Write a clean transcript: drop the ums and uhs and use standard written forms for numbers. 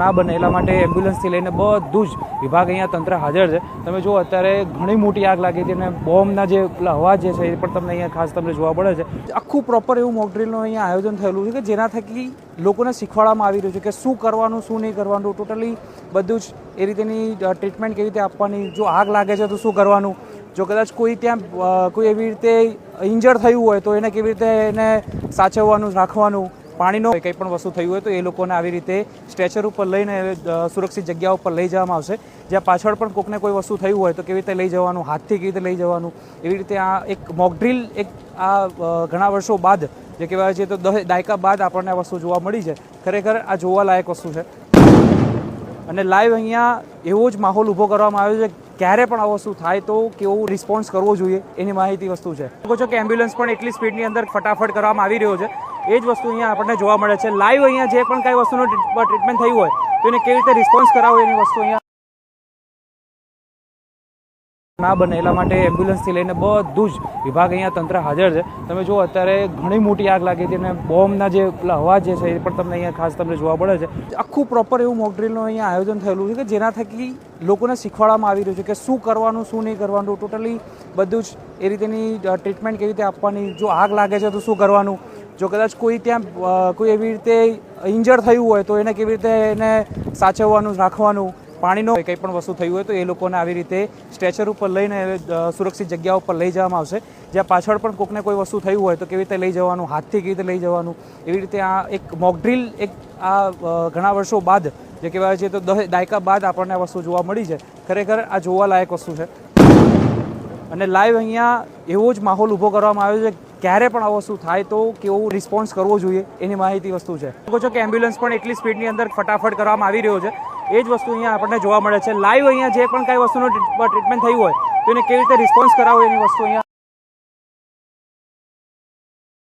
ના બને એટલા માટે એમ્બ્યુલન્સથી લઈને બધું જ વિભાગ અહીંયા તંત્ર હાજર છે। તમે જુઓ અત્યારે ઘણી મોટી આગ લાગી હતી અને બોમ્બના જે અવાજ જે છે એ પણ તમને અહીંયા ખાસ તમને જોવા મળે છે। આખું પ્રોપર એવું મોક ડ્રીલનું અહીંયા આયોજન થયેલું છે કે જેના થકી લોકોને શીખવાડવામાં આવી રહ્યું છે કે શું કરવાનું શું નહીં કરવાનું, ટોટલી બધું જ એ રીતેની ટ્રીટમેન્ટ કેવી રીતે આપવાની, જો આગ લાગે છે તો શું કરવાનું, જો કદાચ કોઈ ત્યાં કોઈ એવી રીતે ઇન્જર્ડ થયું હોય તો એને કેવી રીતે એને સાચવવાનું રાખવાનું, પાણીનો કંઈ પણ વસ્તુ થયું હોય તો એ લોકોને આવી રીતે સ્ટ્રેચર ઉપર લઈને સુરક્ષિત જગ્યા ઉપર લઈ જવામાં આવશે। જ્યાં પાછળ પણ કોઈકને કોઈ વસ્તુ થયું હોય તો કેવી રીતે લઈ જવાનું, હાથથી કેવી રીતે લઈ જવાનું, એવી રીતે આ એક મોક ડ્રીલ આ ઘણા વર્ષો બાદ જે કહેવાય છે તો દાયકા બાદ આપણને આ વસ્તુ જોવા મળી છે। ખરેખર આ જોવાલાયક વસ્તુ છે અને લાઈવ અહીંયા એવો જ માહોલ ઊભો કરવામાં આવ્યો છે। ક્યારે પણ આ વસ્તુ થાય તો કેવો રિસ્પોન્સ કરવો જોઈએ એની માહિતી વસ્તુ છે। કહો છો કે એમ્બ્યુલન્સ પણ એટલી સ્પીડની અંદર ફટાફટ કરવામાં આવી રહ્યો છે, એ જ વસ્તુ અહીંયા આપણને જોવા મળે છે। લાઈવ અહીંયા જે પણ કાંઈ વસ્તુનું ટ્રીટમેન્ટ થયું હોય તો એને કેવી રીતે રિસ્પોન્સ કરાવો એની વસ્તુ અહીંયા ના બને એટલા માટે એમ્બ્યુલન્સથી લઈને બધું જ વિભાગ અહીંયા તંત્ર હાજર છે। તમે જુઓ અત્યારે ઘણી મોટી આગ લાગી હતી અને બોમ્બના જે અવાજ જે છે એ પણ તમને અહીંયા ખાસ તમને જોવા મળે છે। આખું પ્રોપર એવું મોક ડ્રીલનું અહીંયા આયોજન થયેલું છે કે જેના થકી લોકોને શીખવાડવામાં આવી રહ્યું છે કે શું કરવાનું શું નહીં કરવાનું, ટોટલી બધું જ એ રીતેની ટ્રીટમેન્ટ કેવી રીતે આપવાની, જો આગ લાગે છે તો શું કરવાનું, જો કદાચ કોઈ ત્યાં કોઈ એવી રીતે ઇન્જર્ડ થયું હોય તો એને કેવી રીતે એને સાચવવાનું રાખવાનું, પાણીનો કંઈ પણ વસ્તુ થયું હોય તો એ લોકોને આવી રીતે સ્ટ્રેચર ઉપર લઈને સુરક્ષિત જગ્યા ઉપર લઈ જવામાં આવશે। જ્યાં પાછળ પણ કોઈકને કોઈ વસ્તુ થયું હોય તો કેવી રીતે લઈ જવાનું, હાથથી કેવી રીતે લઈ જવાનું, એવી રીતે આ એક મોક ડ્રીલ આ ઘણા વર્ષો બાદ જે કહેવાય છે તો દાયકા બાદ આપણને આ વસ્તુ જોવા મળી છે। ખરેખર આ જોવાલાયક વસ્તુ છે અને લાઈવ અહીંયા એવો જ માહોલ ઊભો કરવામાં આવ્યો છે। ક્યારે પણ આ વસ્તુ થાય તો કેવો રિસ્પોન્સ કરવો જોઈએ એની માહિતી વસ્તુ છે। કહો છો કે એમ્બ્યુલન્સ પણ એટલી સ્પીડની અંદર ફટાફટ કરવામાં આવી રહ્યો છે, એ જ વસ્તુ અહીંયા આપણને જોવા મળે છે। લાઈવ અહીંયા જે પણ કાંઈ વસ્તુનું ટ્રીટમેન્ટ થયું હોય તો એને કેવી રીતે રિસ્પોન્સ કરાવો એની વસ્તુ અહીંયા